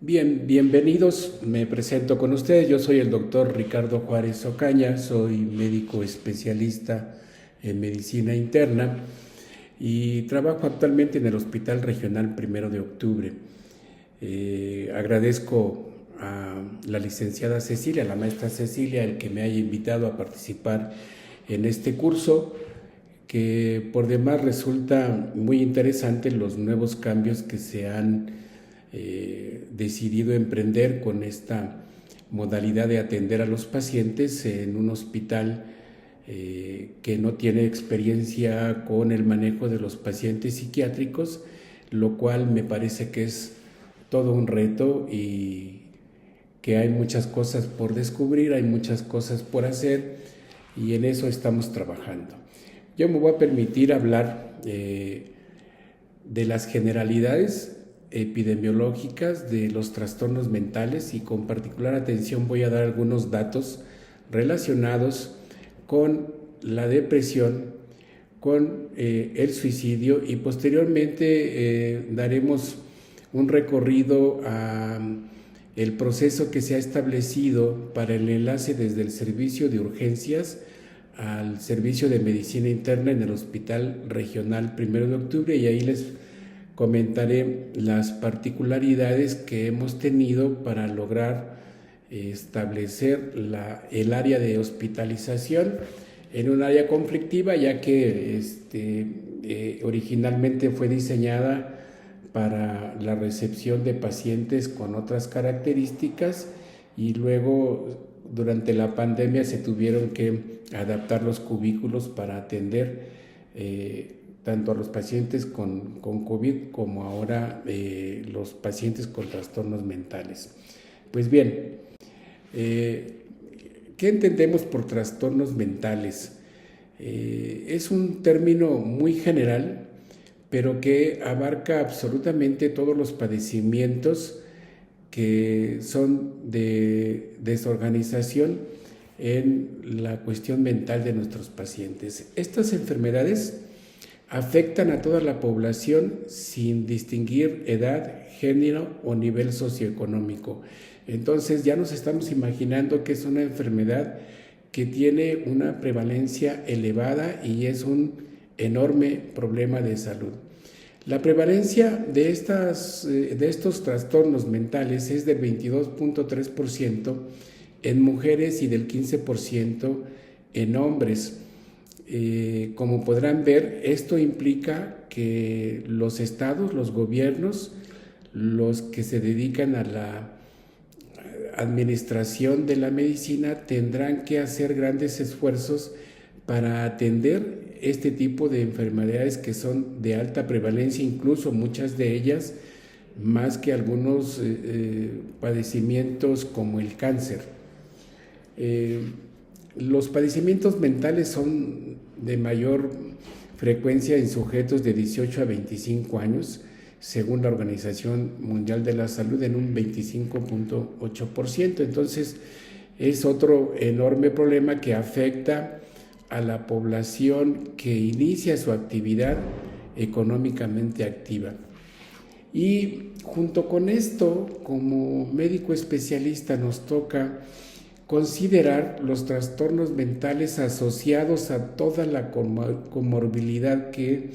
Bien, bienvenidos. Me presento con ustedes. Yo soy el doctor Ricardo Juárez Ocaña, soy médico especialista en medicina interna y trabajo actualmente en el Hospital Regional Primero de Octubre. Agradezco a la licenciada Cecilia, la maestra Cecilia, el que me haya invitado a participar en este curso, que por demás resulta muy interesante los nuevos cambios que se han decidido emprender con esta modalidad de atender a los pacientes en un hospital que no tiene experiencia con el manejo de los pacientes psiquiátricos, lo cual me parece que es todo un reto y que hay muchas cosas por descubrir, hay muchas cosas por hacer y en eso estamos trabajando. Yo me voy a permitir hablar de las generalidades epidemiológicas de los trastornos mentales y con particular atención voy a dar algunos datos relacionados con la depresión, con el suicidio y posteriormente daremos un recorrido a el proceso que se ha establecido para el enlace desde el servicio de urgencias al servicio de medicina interna en el Hospital Regional Primero de Octubre y ahí les comentaré las particularidades que hemos tenido para lograr establecer el área de hospitalización en un área conflictiva, ya que originalmente fue diseñada para la recepción de pacientes con otras características y luego durante la pandemia se tuvieron que adaptar los cubículos para atender tanto a los pacientes con COVID como ahora los pacientes con trastornos mentales. Pues bien, ¿qué entendemos por trastornos mentales? Es un término muy general, pero que abarca absolutamente todos los padecimientos que son de desorganización en la cuestión mental de nuestros pacientes. Estas enfermedades afectan a toda la población sin distinguir edad, género o nivel socioeconómico. Entonces ya nos estamos imaginando que es una enfermedad que tiene una prevalencia elevada y es un enorme problema de salud. La prevalencia de estos trastornos mentales es del 22.3% en mujeres y del 15% en hombres. Como podrán ver, esto implica que los estados, los gobiernos, los que se dedican a la administración de la medicina tendrán que hacer grandes esfuerzos para atender este tipo de enfermedades que son de alta prevalencia, incluso muchas de ellas más que algunos padecimientos como el cáncer. Los padecimientos mentales son de mayor frecuencia en sujetos de 18 a 25 años, según la Organización Mundial de la Salud, en un 25.8%. Entonces, es otro enorme problema que afecta a la población que inicia su actividad económicamente activa. Y junto con esto, como médico especialista, nos toca considerar los trastornos mentales asociados a toda la comorbilidad que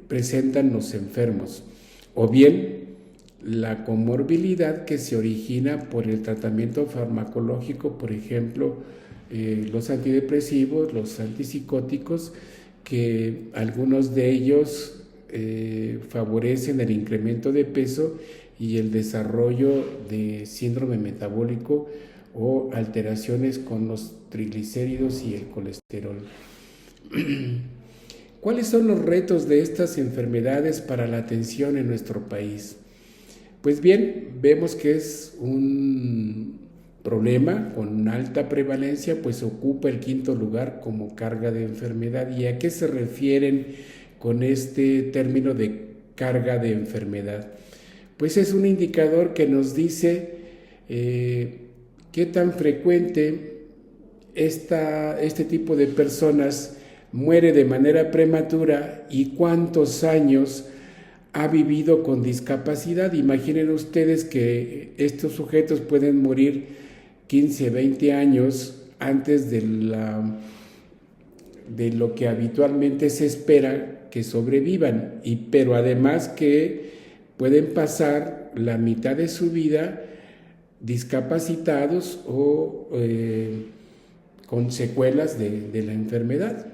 presentan los enfermos, o bien la comorbilidad que se origina por el tratamiento farmacológico, por ejemplo, los antidepresivos, los antipsicóticos, que algunos de ellos favorecen el incremento de peso y el desarrollo de síndrome metabólico o alteraciones con los triglicéridos y el colesterol. ¿Cuáles son los retos de estas enfermedades para la atención en nuestro país? Pues bien, vemos que es un problema con alta prevalencia, pues ocupa el 5º lugar como carga de enfermedad. ¿Y a qué se refieren con este término de carga de enfermedad? Pues es un indicador que nos dice qué tan frecuente este tipo de personas muere de manera prematura y cuántos años ha vivido con discapacidad. Imaginen ustedes que estos sujetos pueden morir 15, 20 años antes de lo que habitualmente se espera que sobrevivan, pero además que pueden pasar la mitad de su vida discapacitados o con secuelas de la enfermedad.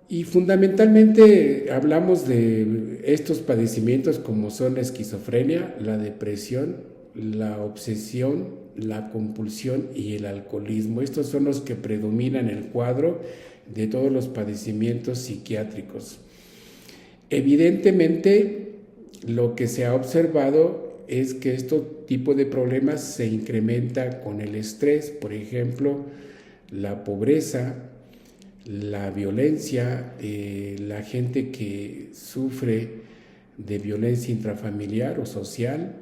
Y fundamentalmente hablamos de estos padecimientos como son la esquizofrenia, la depresión, la obsesión, la compulsión y el alcoholismo. Estos son los que predominan el cuadro de todos los padecimientos psiquiátricos. Evidentemente, lo que se ha observado es que este tipo de problemas se incrementa con el estrés, por ejemplo, la pobreza, la violencia, la gente que sufre de violencia intrafamiliar o social,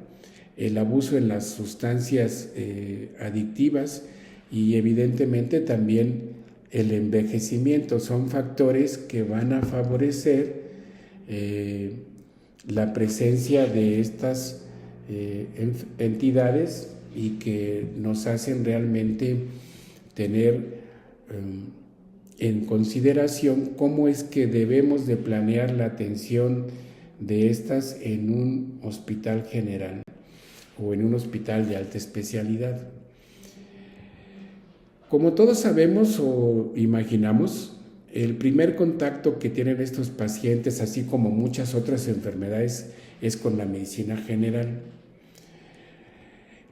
el abuso en las sustancias adictivas y evidentemente también el envejecimiento. Son factores que van a favorecer la presencia de estas entidades y que nos hacen realmente tener en consideración cómo es que debemos de planear la atención de estas en un hospital general o en un hospital de alta especialidad. Como todos sabemos o imaginamos, el primer contacto que tienen estos pacientes, así como muchas otras enfermedades, es con la medicina general.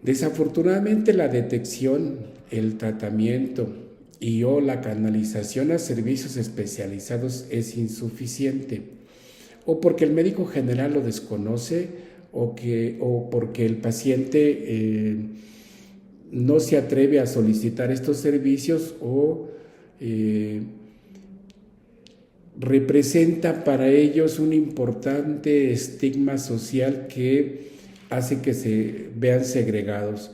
Desafortunadamente, la detección, el tratamiento o la canalización a servicios especializados es insuficiente, o porque el médico general lo desconoce o porque el paciente no se atreve a solicitar estos servicios o representa para ellos un importante estigma social que hace que se vean segregados.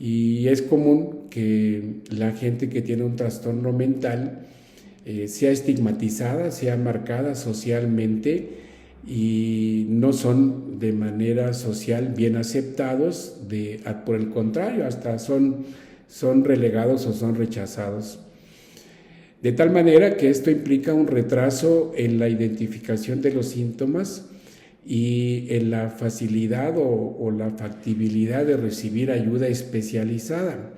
Y es común que la gente que tiene un trastorno mental sea estigmatizada, sea marcada socialmente y no son de manera social bien aceptados, por el contrario, hasta son relegados o son rechazados. De tal manera que esto implica un retraso en la identificación de los síntomas y en la facilidad o la factibilidad de recibir ayuda especializada.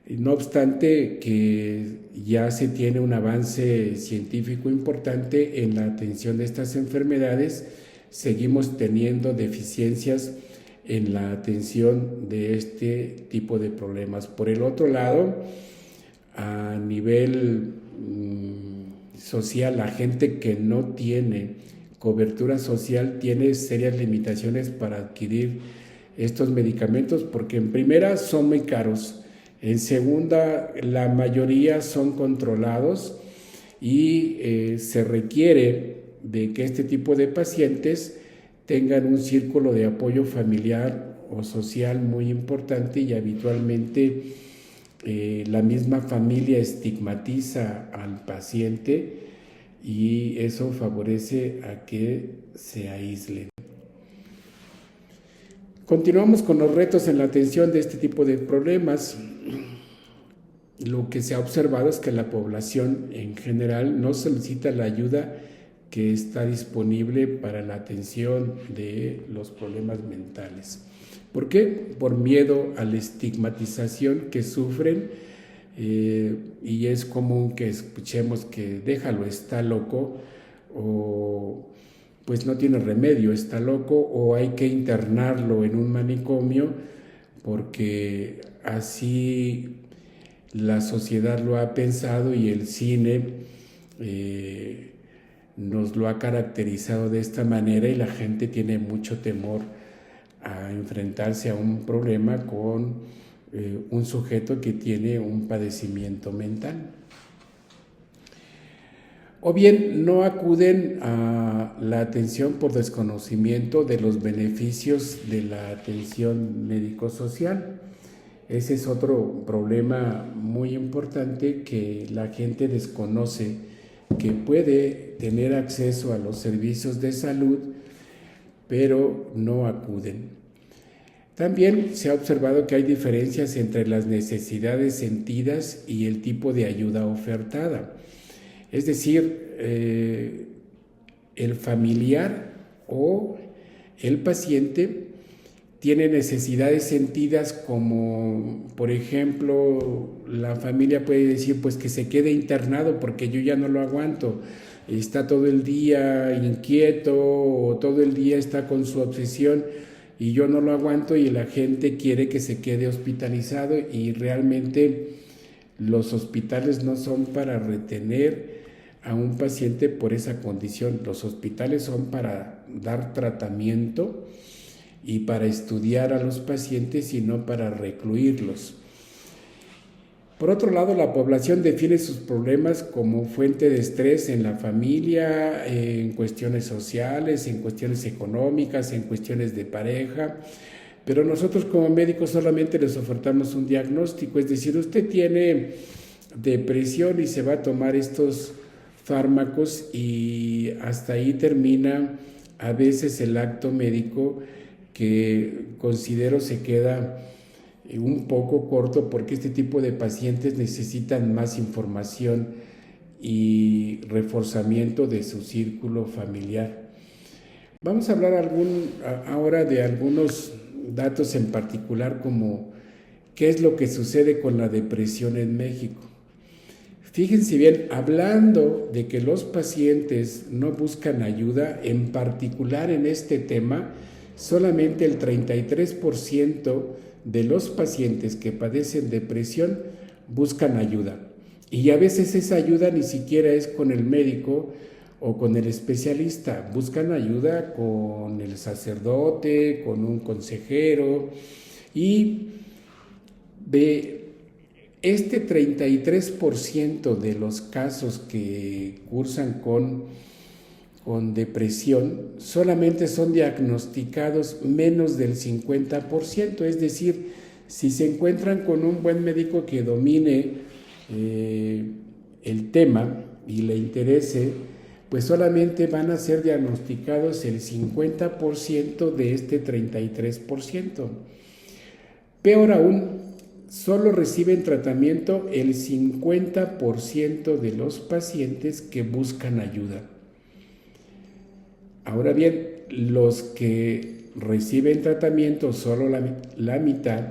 No obstante que ya se tiene un avance científico importante en la atención de estas enfermedades, seguimos teniendo deficiencias en la atención de este tipo de problemas. Por el otro lado, a nivel social, la gente que no tiene cobertura social tiene serias limitaciones para adquirir estos medicamentos porque en primera son muy caros, en segunda la mayoría son controlados y se requiere de que este tipo de pacientes tengan un círculo de apoyo familiar o social muy importante y habitualmente la misma familia estigmatiza al paciente y eso favorece a que se aíslen. Continuamos con los retos en la atención de este tipo de problemas. Lo que se ha observado es que la población en general no solicita la ayuda que está disponible para la atención de los problemas mentales. ¿Por qué? Por miedo a la estigmatización que sufren. Y es común que escuchemos que déjalo, está loco, o pues no tiene remedio, está loco, o hay que internarlo en un manicomio porque así la sociedad lo ha pensado y el cine nos lo ha caracterizado de esta manera y la gente tiene mucho temor a enfrentarse a un problema con un sujeto que tiene un padecimiento mental. O bien no acuden a la atención por desconocimiento de los beneficios de la atención médico-social. Ese es otro problema muy importante, que la gente desconoce que puede tener acceso a los servicios de salud, pero no acuden. También se ha observado que hay diferencias entre las necesidades sentidas y el tipo de ayuda ofertada. Es decir, el familiar o el paciente tiene necesidades sentidas como, por ejemplo, la familia puede decir pues que se quede internado porque yo ya no lo aguanto, está todo el día inquieto o todo el día está con su obsesión y yo no lo aguanto, y la gente quiere que se quede hospitalizado, y realmente los hospitales no son para retener a un paciente por esa condición. Los hospitales son para dar tratamiento y para estudiar a los pacientes y no para recluirlos. Por otro lado, la población define sus problemas como fuente de estrés en la familia, en cuestiones sociales, en cuestiones económicas, en cuestiones de pareja, pero nosotros como médicos solamente les ofertamos un diagnóstico, es decir, usted tiene depresión y se va a tomar estos fármacos, y hasta ahí termina a veces el acto médico, que considero se queda un poco corto, porque este tipo de pacientes necesitan más información y reforzamiento de su círculo familiar. Vamos a hablar ahora de algunos datos en particular, como qué es lo que sucede con la depresión en México. Fíjense bien, hablando de que los pacientes no buscan ayuda, en particular en este tema, solamente el 33% de los pacientes que padecen depresión buscan ayuda. Y a veces esa ayuda ni siquiera es con el médico o con el especialista, buscan ayuda con el sacerdote, con un consejero. Y de este 33% de los casos que cursan con depresión, solamente son diagnosticados menos del 50%, es decir, si se encuentran con un buen médico que domine el tema y le interese, pues solamente van a ser diagnosticados el 50% de este 33%. Peor aún, solo reciben tratamiento el 50% de los pacientes que buscan ayuda. Ahora bien, los que reciben tratamiento, solo la mitad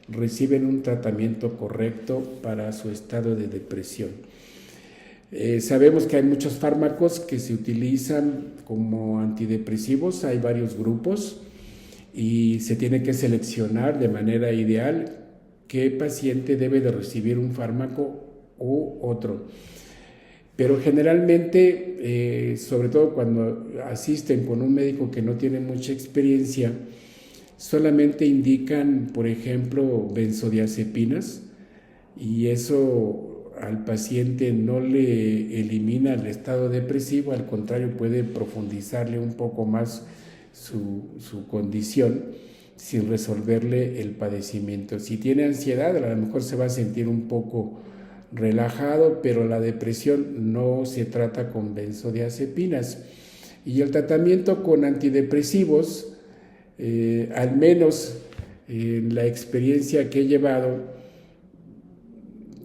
reciben un tratamiento correcto para su estado de depresión. Sabemos que hay muchos fármacos que se utilizan como antidepresivos, hay varios grupos, y se tiene que seleccionar de manera ideal qué paciente debe de recibir un fármaco u otro. Pero generalmente, sobre todo cuando asisten con un médico que no tiene mucha experiencia, solamente indican, por ejemplo, benzodiazepinas, y eso al paciente no le elimina el estado depresivo, al contrario, puede profundizarle un poco más su condición sin resolverle el padecimiento. Si tiene ansiedad, a lo mejor se va a sentir un poco relajado, pero la depresión no se trata con benzodiazepinas. Y el tratamiento con antidepresivos, al menos en la experiencia que he llevado,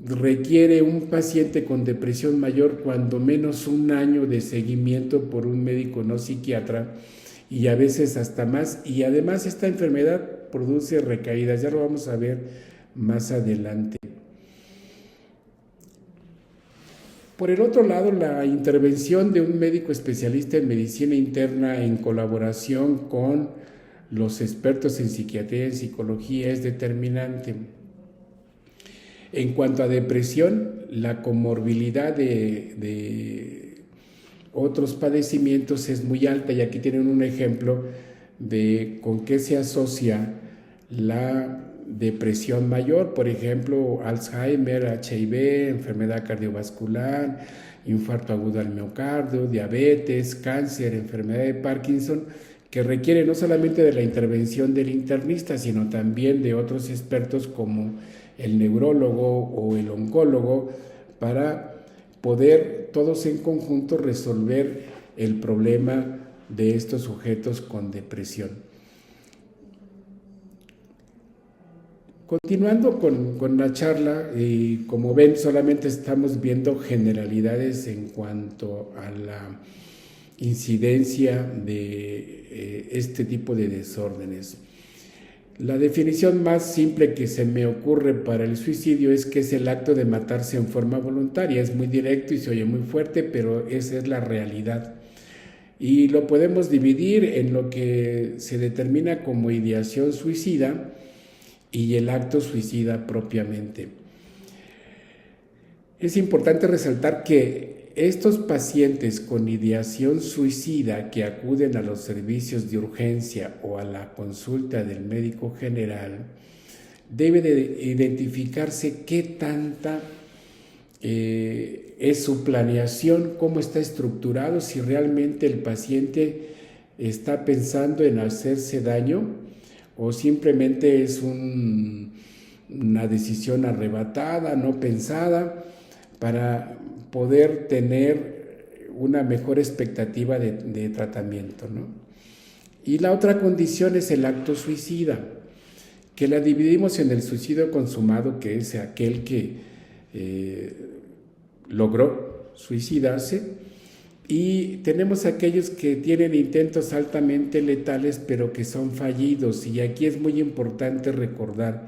requiere un paciente con depresión mayor cuando menos 1 año de seguimiento por un médico no psiquiatra, y a veces hasta más, y además esta enfermedad produce recaídas, ya lo vamos a ver más adelante. Por el otro lado, la intervención de un médico especialista en medicina interna en colaboración con los expertos en psiquiatría y en psicología es determinante. En cuanto a depresión, la comorbilidad de otros padecimientos es muy alta, y aquí tienen un ejemplo de con qué se asocia la depresión mayor, por ejemplo, Alzheimer, HIV, enfermedad cardiovascular, infarto agudo al miocardio, diabetes, cáncer, enfermedad de Parkinson, que requiere no solamente de la intervención del internista, sino también de otros expertos como el neurólogo o el oncólogo, para poder todos en conjunto resolver el problema de estos sujetos con depresión. Continuando con la charla, y como ven, solamente estamos viendo generalidades en cuanto a la incidencia de este tipo de desórdenes. La definición más simple que se me ocurre para el suicidio es que es el acto de matarse en forma voluntaria. Es muy directo y se oye muy fuerte, pero esa es la realidad. Y lo podemos dividir en lo que se determina como ideación suicida y el acto suicida propiamente. Es importante resaltar que estos pacientes con ideación suicida que acuden a los servicios de urgencia o a la consulta del médico general, debe de identificarse qué tanta es su planeación, cómo está estructurado, si realmente el paciente está pensando en hacerse daño o simplemente es una decisión arrebatada, no pensada, para poder tener una mejor expectativa de tratamiento, ¿no? Y la otra condición es el acto suicida, que la dividimos en el suicidio consumado, que es aquel que logró suicidarse, y tenemos aquellos que tienen intentos altamente letales pero que son fallidos. Y aquí es muy importante recordar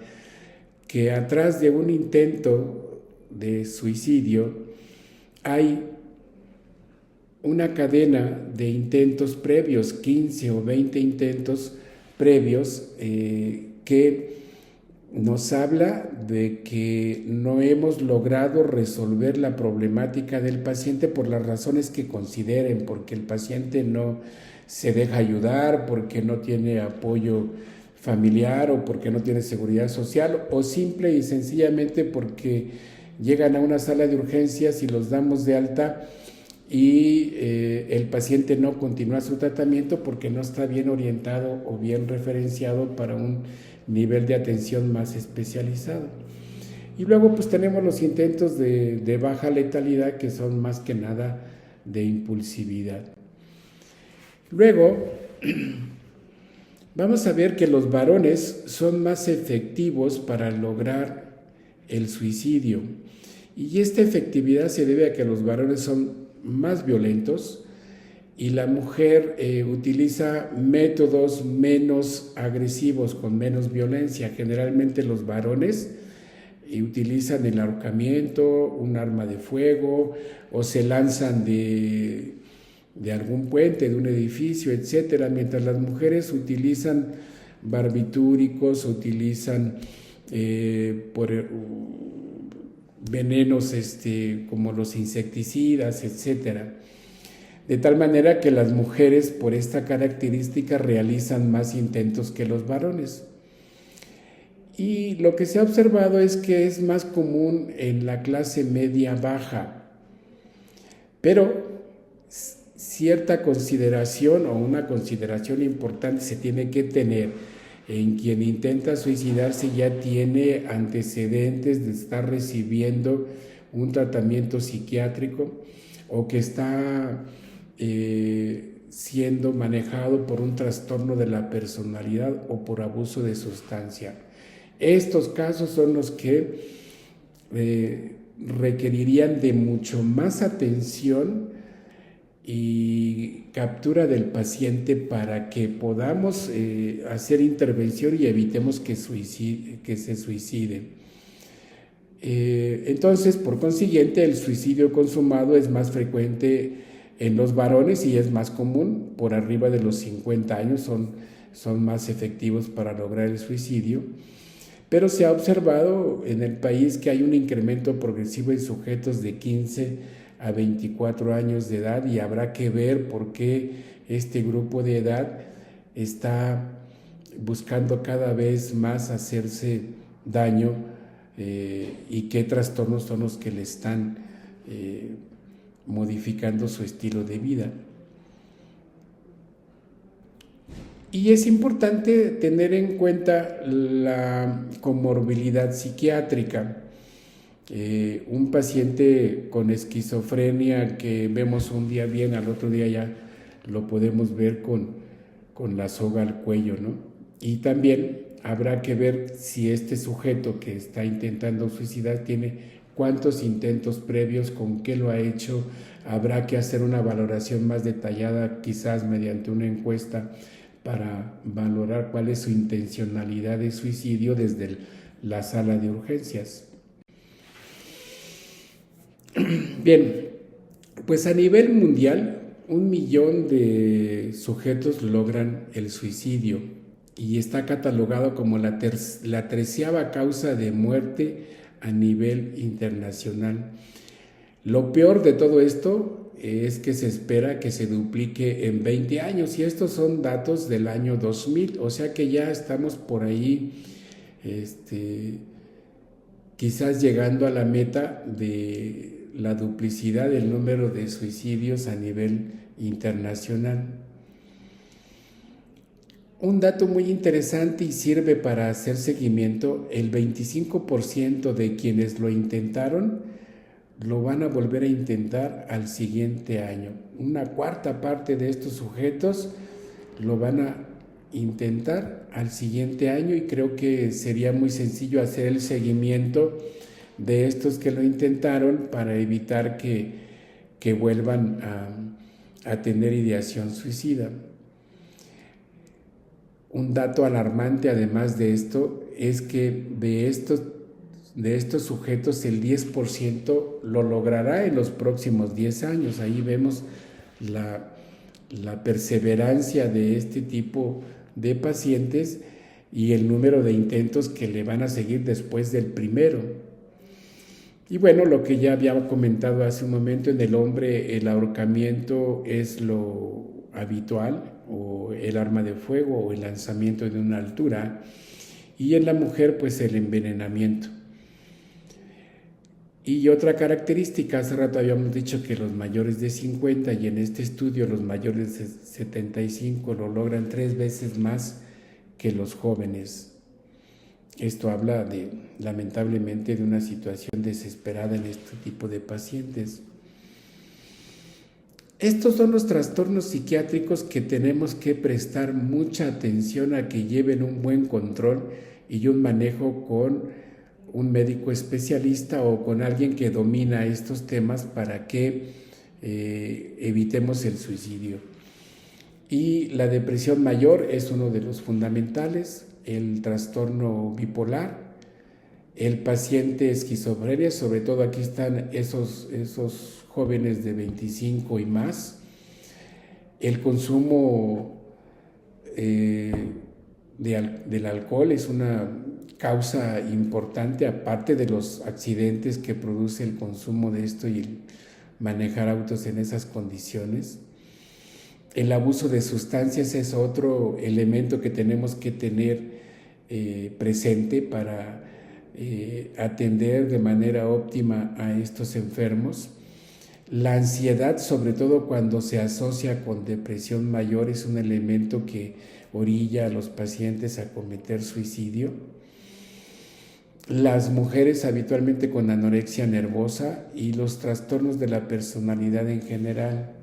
que atrás de un intento de suicidio hay una cadena de intentos previos, 15 o 20 intentos previos, que nos habla de que no hemos logrado resolver la problemática del paciente por las razones que consideren, porque el paciente no se deja ayudar, porque no tiene apoyo familiar o porque no tiene seguridad social, o simple y sencillamente porque llegan a una sala de urgencias y los damos de alta y el paciente no continúa su tratamiento porque no está bien orientado o bien referenciado para un nivel de atención más especializado. Y luego pues tenemos los intentos de baja letalidad, que son más que nada de impulsividad. Luego vamos a ver que los varones son más efectivos para lograr el suicidio, y esta efectividad se debe a que los varones son más violentos y la mujer utiliza métodos menos agresivos, con menos violencia. Generalmente los varones utilizan el ahorcamiento, un arma de fuego, o se lanzan de algún puente, de un edificio, etcétera, mientras las mujeres utilizan barbitúricos, utilizan venenos como los insecticidas, etcétera. De tal manera que las mujeres, por esta característica, realizan más intentos que los varones. Y lo que se ha observado es que es más común en la clase media baja, pero cierta consideración o una consideración importante se tiene que tener en quien intenta suicidarse ya tiene antecedentes de estar recibiendo un tratamiento psiquiátrico o que está siendo manejado por un trastorno de la personalidad o por abuso de sustancia. Estos casos son los que requerirían de mucho más atención y captura del paciente para que podamos hacer intervención y evitemos que se suicide. Entonces, por consiguiente, el suicidio consumado es más frecuente en los varones y es más común. Por arriba de los 50 años son más efectivos para lograr el suicidio. Pero se ha observado en el país que hay un incremento progresivo en sujetos de 15 a 24 años de edad, y habrá que ver por qué este grupo de edad está buscando cada vez más hacerse daño y qué trastornos son los que le están modificando su estilo de vida. Y es importante tener en cuenta la comorbilidad psiquiátrica. Un paciente con esquizofrenia que vemos un día bien, al otro día ya lo podemos ver con la soga al cuello, ¿no? Y también habrá que ver si este sujeto que está intentando suicidar tiene cuántos intentos previos, con qué lo ha hecho. Habrá que hacer una valoración más detallada, quizás mediante una encuesta, para valorar cuál es su intencionalidad de suicidio desde la sala de urgencias. Bien, pues a nivel mundial, 1 millón de sujetos logran el suicidio y está catalogado como la 13ª causa de muerte a nivel internacional. Lo peor de todo esto es que se espera que se duplique en 20 años y estos son datos del año 2000, o sea que ya estamos por ahí, quizás llegando a la meta de la duplicidad del número de suicidios a nivel internacional. Un dato muy interesante y sirve para hacer seguimiento: el 25% de quienes lo intentaron lo van a volver a intentar al siguiente año. Una cuarta parte de estos sujetos lo van a intentar al siguiente año y creo que sería muy sencillo hacer el seguimiento de estos que lo intentaron para evitar que vuelvan a tener ideación suicida. Un dato alarmante además de esto es que de estos sujetos el 10% lo logrará en los próximos 10 años. Ahí vemos la perseverancia de este tipo de pacientes y el número de intentos que le van a seguir después del primero. Y bueno, lo que ya había comentado hace un momento, en el hombre el ahorcamiento es lo habitual, o el arma de fuego, o el lanzamiento de una altura, y en la mujer pues el envenenamiento. Y otra característica, hace rato habíamos dicho que los mayores de 50 y en este estudio los mayores de 75 lo logran 3 veces más que los jóvenes. Esto habla lamentablemente de una situación desesperada en este tipo de pacientes. Estos son los trastornos psiquiátricos que tenemos que prestar mucha atención a que lleven un buen control y un manejo con un médico especialista o con alguien que domina estos temas para que evitemos el suicidio. Y la depresión mayor es uno de los fundamentales, el trastorno bipolar, el paciente esquizofrenia, sobre todo aquí están esos jóvenes de 25 y más, el consumo del alcohol es una causa importante, aparte de los accidentes que produce el consumo de esto y el manejar autos en esas condiciones. El abuso de sustancias es otro elemento que tenemos que tener presente para atender de manera óptima a estos enfermos. La ansiedad, sobre todo cuando se asocia con depresión mayor, es un elemento que orilla a los pacientes a cometer suicidio. Las mujeres habitualmente con anorexia nervosa y los trastornos de la personalidad en general.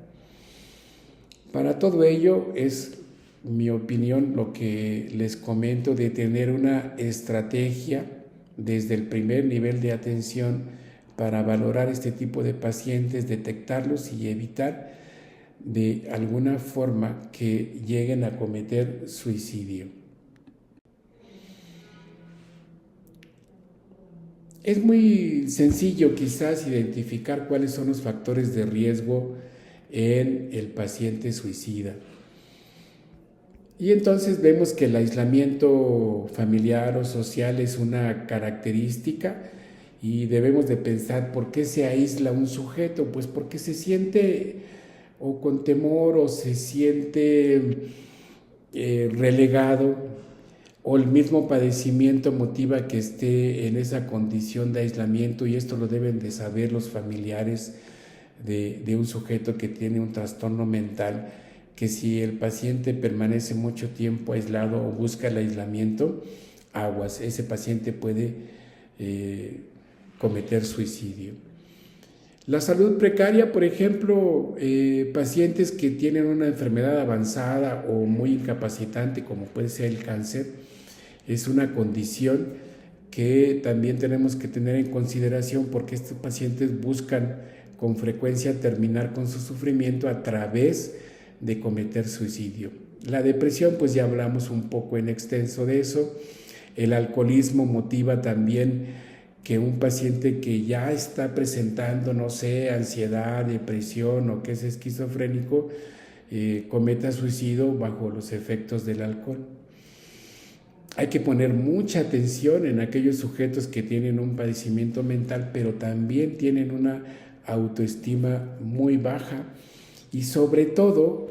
Para todo ello es mi opinión lo que les comento de tener una estrategia desde el primer nivel de atención para valorar este tipo de pacientes, detectarlos y evitar de alguna forma que lleguen a cometer suicidio. Es muy sencillo quizás identificar cuáles son los factores de riesgo en el paciente suicida. Y entonces vemos que el aislamiento familiar o social es una característica y debemos de pensar por qué se aísla un sujeto, pues porque se siente o con temor o se siente relegado, o el mismo padecimiento motiva que esté en esa condición de aislamiento, y esto lo deben de saber los familiares de un sujeto que tiene un trastorno mental, que si el paciente permanece mucho tiempo aislado o busca el aislamiento, aguas, ese paciente puede cometer suicidio. La salud precaria, por ejemplo, pacientes que tienen una enfermedad avanzada o muy incapacitante, como puede ser el cáncer, es una condición que también tenemos que tener en consideración, porque estos pacientes buscan con frecuencia terminar con su sufrimiento a través de cometer suicidio. La depresión, pues ya hablamos un poco en extenso de eso. El alcoholismo motiva también que un paciente que ya está presentando, no sé, ansiedad, depresión o que es esquizofrénico, cometa suicidio bajo los efectos del alcohol. Hay que poner mucha atención en aquellos sujetos que tienen un padecimiento mental, pero también tienen una autoestima muy baja, y sobre todo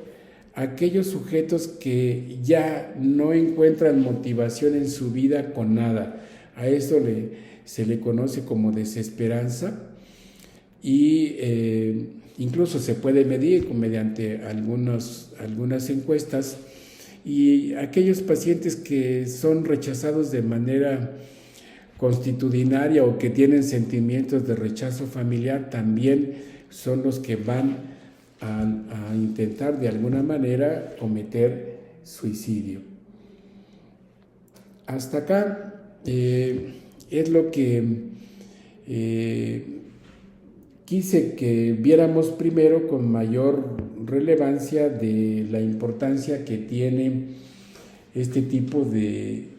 aquellos sujetos que ya no encuentran motivación en su vida con nada. A esto se le conoce como desesperanza, y incluso se puede medir mediante algunas encuestas. Y aquellos pacientes que son rechazados de manera constitucionaria o que tienen sentimientos de rechazo familiar también son los que van a intentar de alguna manera cometer suicidio. Hasta acá es lo que quise que viéramos primero con mayor relevancia de la importancia que tiene este tipo de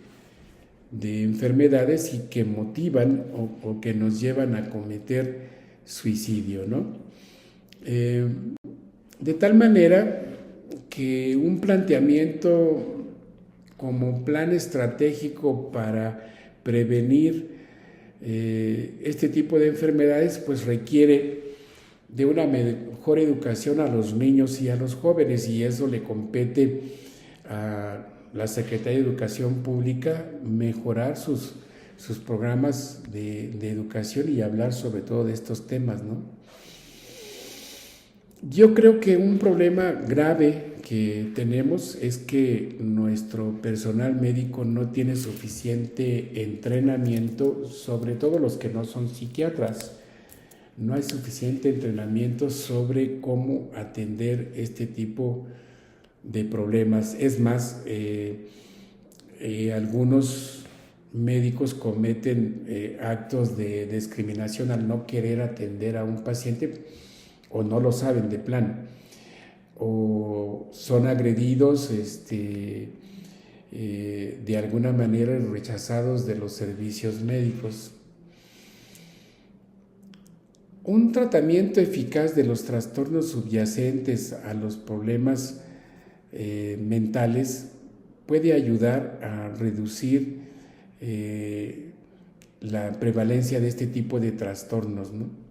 enfermedades y que motivan o que nos llevan a cometer suicidio, ¿no? De tal manera que un planteamiento como plan estratégico para prevenir este tipo de enfermedades, pues requiere de una mejor educación a los niños y a los jóvenes, y eso le compete a la Secretaría de Educación Pública mejorar sus programas de educación y hablar sobre todo de estos temas, ¿no? Yo creo que un problema grave que tenemos es que nuestro personal médico no tiene suficiente entrenamiento, sobre todo los que no son psiquiatras. No hay suficiente entrenamiento sobre cómo atender este tipo de problemas. Es más, algunos médicos cometen actos de discriminación al no querer atender a un paciente, o no lo saben de plano, o son agredidos de alguna manera, rechazados de los servicios médicos. Un tratamiento eficaz de los trastornos subyacentes a los problemas mentales puede ayudar a reducir la prevalencia de este tipo de trastornos, ¿no?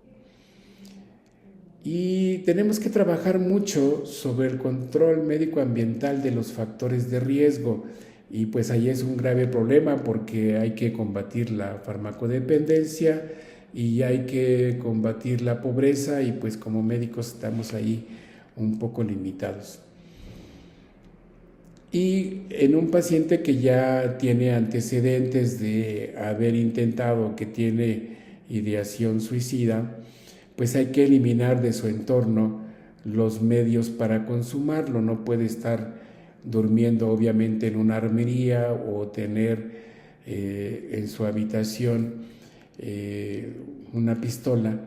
Y tenemos que trabajar mucho sobre el control médico-ambiental de los factores de riesgo, y pues ahí es un grave problema porque hay que combatir la farmacodependencia y hay que combatir la pobreza, y pues como médicos estamos ahí un poco limitados. Y en un paciente que ya tiene antecedentes de haber intentado, que tiene ideación suicida, pues hay que eliminar de su entorno los medios para consumarlo. No puede estar durmiendo obviamente en una armería o tener en su habitación una pistola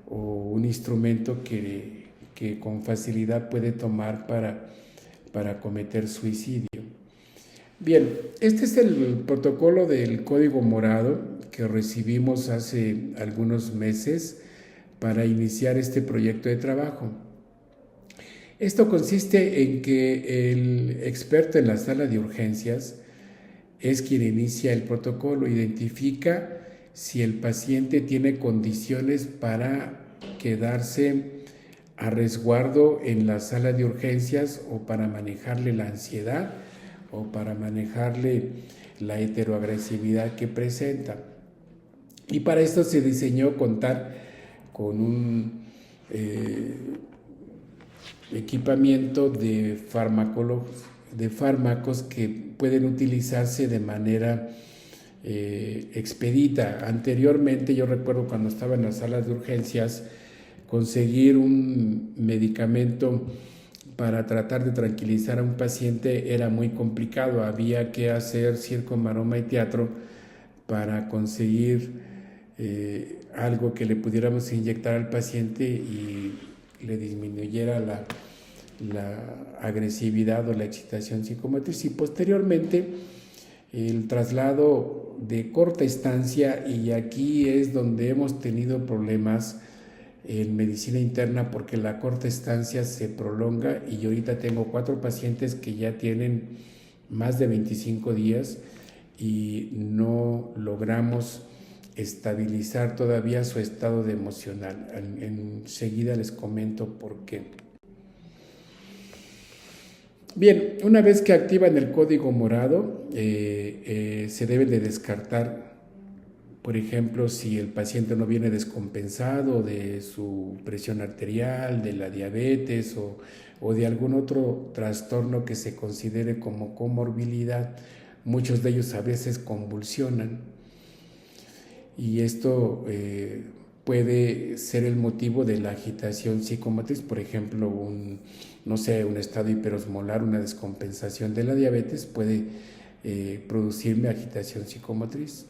o un instrumento que con facilidad puede tomar para cometer suicidio. Bien, este es el protocolo del Código Morado que recibimos hace algunos meses para iniciar este proyecto de trabajo. Esto consiste en que el experto en la sala de urgencias es quien inicia el protocolo, identifica si el paciente tiene condiciones para quedarse a resguardo en la sala de urgencias, o para manejarle la ansiedad, o para manejarle la heteroagresividad que presenta. Y para esto se diseñó contar con un equipamiento de fármacos que pueden utilizarse de manera expedita. Anteriormente, yo recuerdo cuando estaba en las salas de urgencias, conseguir un medicamento para tratar de tranquilizar a un paciente era muy complicado. Había que hacer circo, maroma y teatro para conseguir algo que le pudiéramos inyectar al paciente y le disminuyera la agresividad o la excitación psicomotriz. Y posteriormente el traslado de corta estancia, y aquí es donde hemos tenido problemas en medicina interna porque la corta estancia se prolonga, y ahorita tengo 4 pacientes que ya tienen más de 25 días y no logramos estabilizar todavía su estado de emocional. Enseguida les comento por qué. Bien, una vez que activan el código morado, se deben de descartar, por ejemplo, si el paciente no viene descompensado de su presión arterial, de la diabetes o de algún otro trastorno que se considere como comorbilidad. Muchos de ellos a veces convulsionan, y esto puede ser el motivo de la agitación psicomotriz. Por ejemplo, un estado hiperosmolar, una descompensación de la diabetes puede producirme agitación psicomotriz.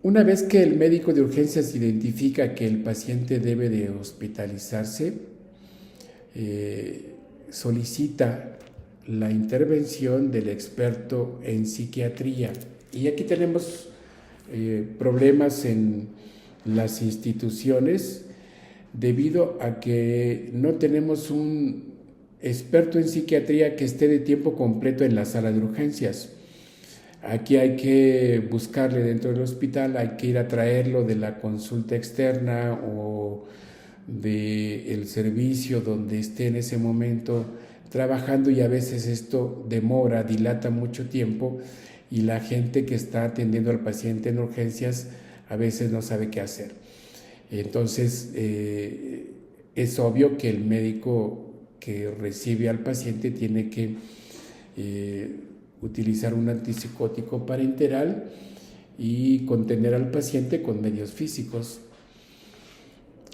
Una vez que el médico de urgencias identifica que el paciente debe de hospitalizarse, solicita la intervención del experto en psiquiatría. Y aquí tenemos problemas en las instituciones debido a que no tenemos un experto en psiquiatría que esté de tiempo completo en la sala de urgencias. Aquí hay que buscarle dentro del hospital, hay que ir a traerlo de la consulta externa o del servicio donde esté en ese momento trabajando, y a veces esto dilata mucho tiempo, y la gente que está atendiendo al paciente en urgencias a veces no sabe qué hacer. Entonces, es obvio que el médico que recibe al paciente tiene que utilizar un antipsicótico parenteral y contener al paciente con medios físicos.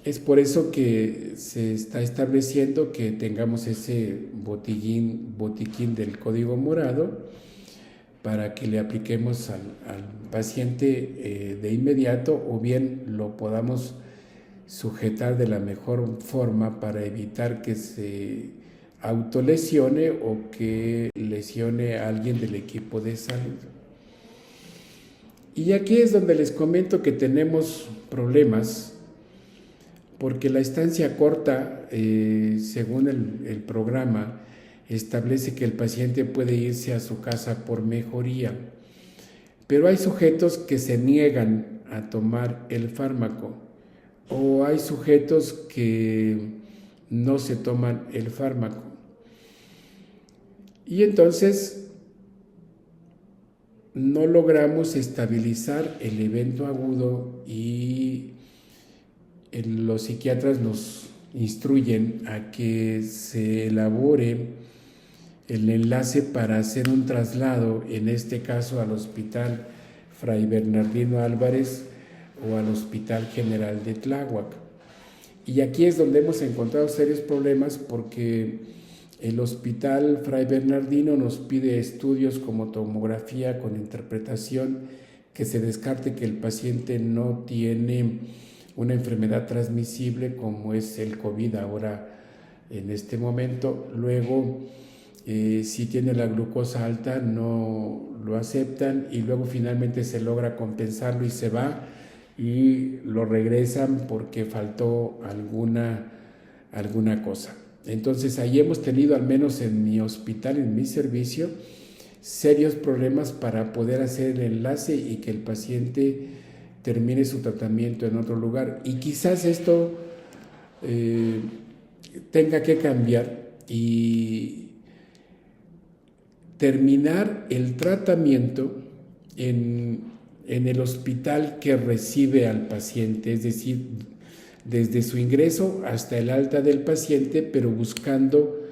Es por eso que se está estableciendo que tengamos ese botiquín del código morado para que le apliquemos al paciente de inmediato, o bien lo podamos sujetar de la mejor forma para evitar que se autolesione o que lesione a alguien del equipo de salud. Y aquí es donde les comento que tenemos problemas, porque la estancia corta, según el programa, establece que el paciente puede irse a su casa por mejoría, pero hay sujetos que se niegan a tomar el fármaco, o hay sujetos que no se toman el fármaco. Y entonces no logramos estabilizar el evento agudo, y los psiquiatras nos instruyen a que se elabore el enlace para hacer un traslado, en este caso al Hospital Fray Bernardino Álvarez o al Hospital General de Tláhuac. Y aquí es donde hemos encontrado serios problemas, porque el Hospital Fray Bernardino nos pide estudios como tomografía con interpretación, que se descarte que el paciente no tiene una enfermedad transmisible como es el COVID ahora en este momento. Luego, si tiene la glucosa alta, no lo aceptan, y luego finalmente se logra compensarlo y se va, y lo regresan porque faltó alguna cosa. Entonces ahí hemos tenido, al menos en mi hospital, en mi servicio, serios problemas para poder hacer el enlace y que el paciente termine su tratamiento en otro lugar. Y quizás esto tenga que cambiar y terminar el tratamiento en el hospital que recibe al paciente, es decir, desde su ingreso hasta el alta del paciente, pero buscando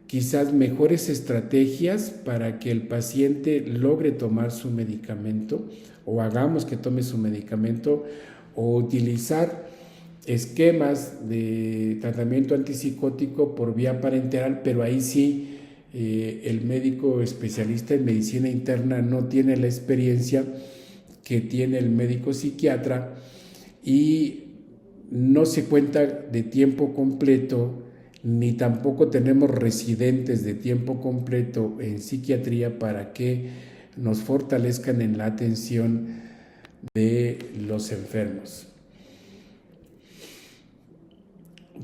quizás mejores estrategias para que el paciente logre tomar su medicamento o hagamos que tome su medicamento o utilizar esquemas de tratamiento antipsicótico por vía parenteral, pero ahí sí el médico especialista en medicina interna no tiene la experiencia que tiene el médico psiquiatra y no se cuenta de tiempo completo, ni tampoco tenemos residentes de tiempo completo en psiquiatría para que nos fortalezcan en la atención de los enfermos.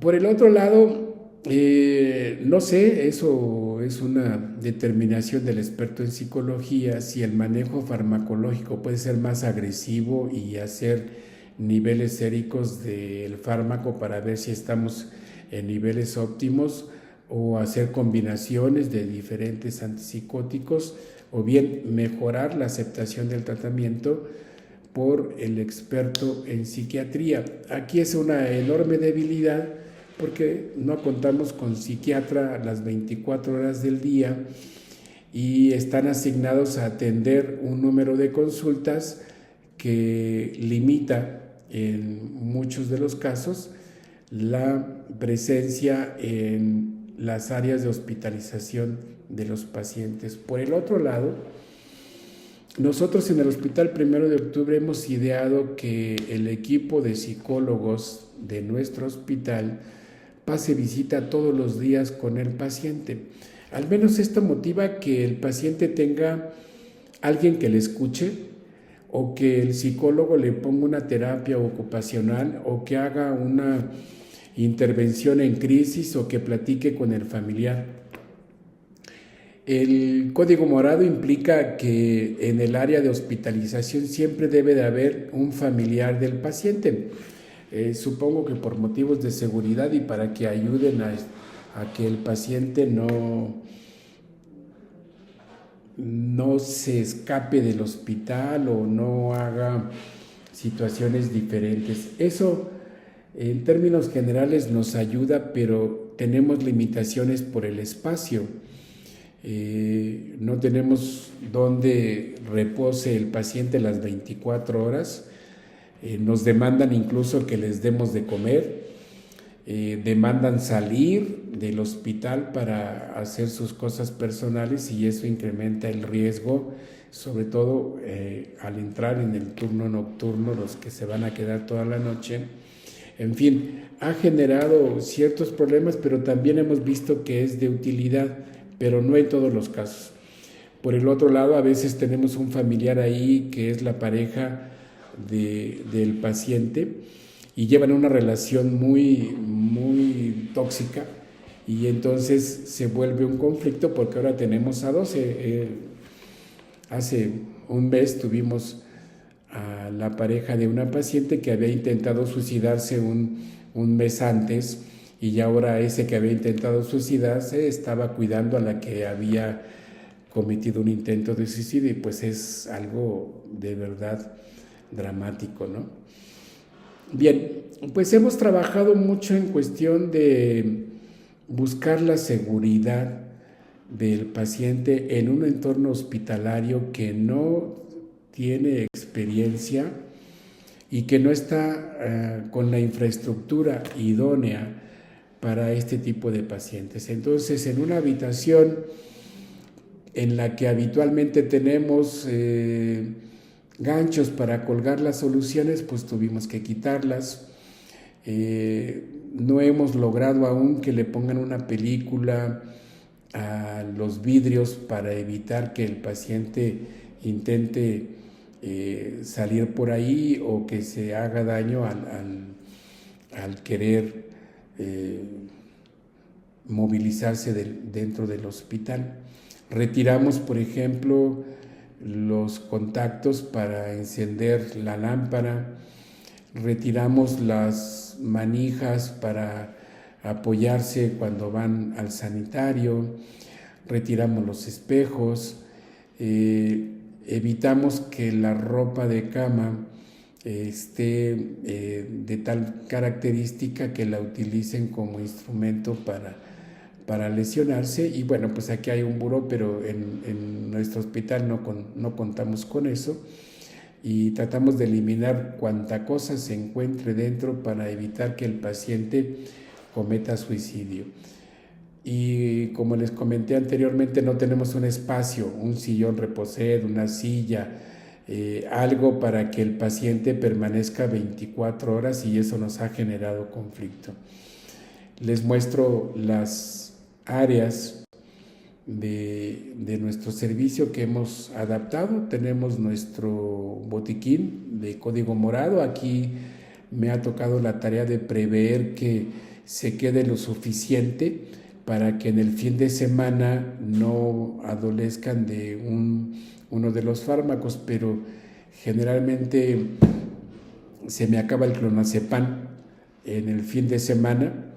Por el otro lado, no sé, eso es una determinación del experto en psicología, si el manejo farmacológico puede ser más agresivo y hacer niveles séricos del fármaco para ver si estamos en niveles óptimos o hacer combinaciones de diferentes antipsicóticos o bien mejorar la aceptación del tratamiento por el experto en psiquiatría. Aquí es una enorme debilidad porque no contamos con psiquiatra las 24 horas del día y están asignados a atender un número de consultas que limita en muchos de los casos la presencia en las áreas de hospitalización de los pacientes. Por el otro lado, nosotros en el Hospital 1 de Octubre hemos ideado que el equipo de psicólogos de nuestro hospital pase visita todos los días con el paciente. Al menos esto motiva que el paciente tenga alguien que le escuche, o que el psicólogo le ponga una terapia ocupacional, o que haga una intervención en crisis, o que platique con el familiar. El código morado implica que en el área de hospitalización siempre debe de haber un familiar del paciente. Supongo que por motivos de seguridad y para que ayuden a que el paciente no se escape del hospital o no haga situaciones diferentes. Eso en términos generales nos ayuda, pero tenemos limitaciones por el espacio. No tenemos donde repose el paciente las 24 horas. Nos demandan incluso que les demos de comer. Demandan salir del hospital para hacer sus cosas personales y eso incrementa el riesgo, sobre todo al entrar en el turno nocturno, los que se van a quedar toda la noche. En fin, ha generado ciertos problemas, pero también hemos visto que es de utilidad, pero no en todos los casos. Por el otro lado, a veces tenemos un familiar ahí que es la pareja del paciente y llevan una relación muy tóxica y entonces se vuelve un conflicto porque ahora tenemos a 12. Hace un mes tuvimos a la pareja de una paciente que había intentado suicidarse un mes antes y ya ahora ese que había intentado suicidarse estaba cuidando a la que había cometido un intento de suicidio y pues es algo de verdad dramático, ¿no? Bien, pues hemos trabajado mucho en cuestión de buscar la seguridad del paciente en un entorno hospitalario que no tiene experiencia y que no está con la infraestructura idónea para este tipo de pacientes. Entonces, en una habitación en la que habitualmente tenemos ganchos para colgar las soluciones, pues tuvimos que quitarlas. No hemos logrado aún que le pongan una película a los vidrios para evitar que el paciente intente salir por ahí o que se haga daño al querer movilizarse dentro del hospital. Retiramos, por ejemplo, los contactos para encender la lámpara, retiramos las manijas para apoyarse cuando van al sanitario, retiramos los espejos, evitamos que la ropa de cama esté de tal característica que la utilicen como instrumento para lesionarse. Y bueno, pues aquí hay un buró, pero en nuestro hospital no contamos con eso, y tratamos de eliminar cuanta cosa se encuentre dentro para evitar que el paciente cometa suicidio. Y como les comenté anteriormente, no tenemos un espacio, un sillón reposer, una silla, algo para que el paciente permanezca 24 horas, y eso nos ha generado conflicto. Les muestro las áreas de nuestro servicio que hemos adaptado. Tenemos nuestro botiquín de código morado. Aquí me ha tocado la tarea de prever que se quede lo suficiente para que en el fin de semana no adolezcan de uno de los fármacos, pero generalmente se me acaba el clonazepam en el fin de semana,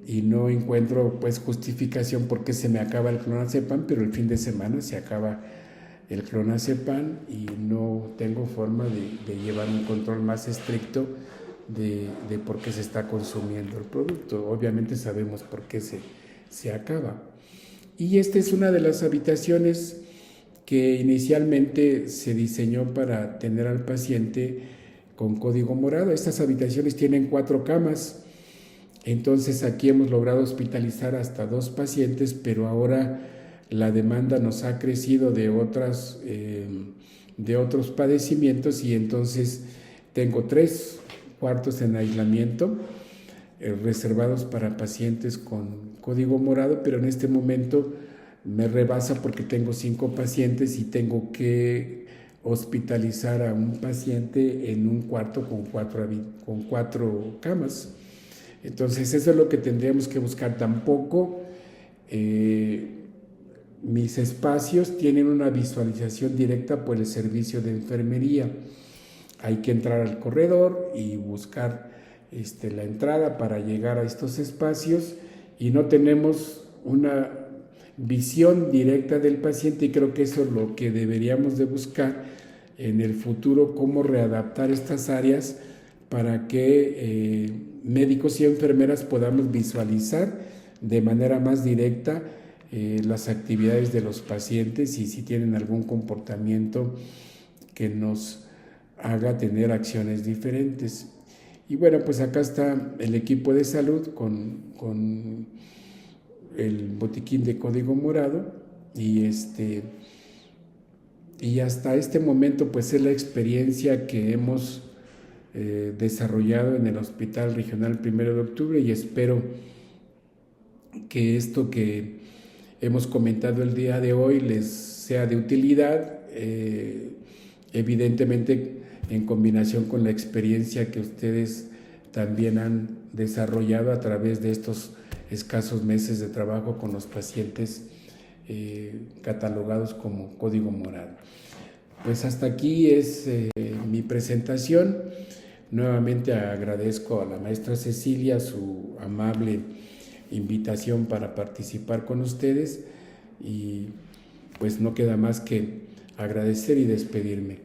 y no encuentro pues justificación por qué se me acaba el clonazepam, pero el fin de semana se acaba el clonazepam y no tengo forma de llevar un control más estricto de por qué se está consumiendo el producto. Obviamente sabemos por qué se acaba. Y esta es una de las habitaciones que inicialmente se diseñó para tener al paciente con código morado. Estas habitaciones tienen 4 camas. Entonces aquí hemos logrado hospitalizar hasta 2 pacientes, pero ahora la demanda nos ha crecido de otros padecimientos, y entonces tengo 3 cuartos en aislamiento reservados para pacientes con código morado, pero en este momento me rebasa porque tengo 5 pacientes y tengo que hospitalizar a un paciente en un cuarto con 4 camas. Entonces eso es lo que tendríamos que buscar. Tampoco mis espacios tienen una visualización directa por el servicio de enfermería. Hay que entrar al corredor y buscar la entrada para llegar a estos espacios, y no tenemos una visión directa del paciente, y creo que eso es lo que deberíamos de buscar en el futuro, cómo readaptar estas áreas para que médicos y enfermeras podamos visualizar de manera más directa las actividades de los pacientes, y si tienen algún comportamiento que nos haga tener acciones diferentes. Y bueno, pues acá está el equipo de salud con el botiquín de código morado, y hasta este momento pues es la experiencia que hemos desarrollado en el Hospital Regional 1 de Octubre, y espero que esto que hemos comentado el día de hoy les sea de utilidad, evidentemente en combinación con la experiencia que ustedes también han desarrollado a través de estos escasos meses de trabajo con los pacientes catalogados como código morado. Pues hasta aquí es mi presentación. Nuevamente agradezco a la maestra Cecilia su amable invitación para participar con ustedes, y pues no queda más que agradecer y despedirme.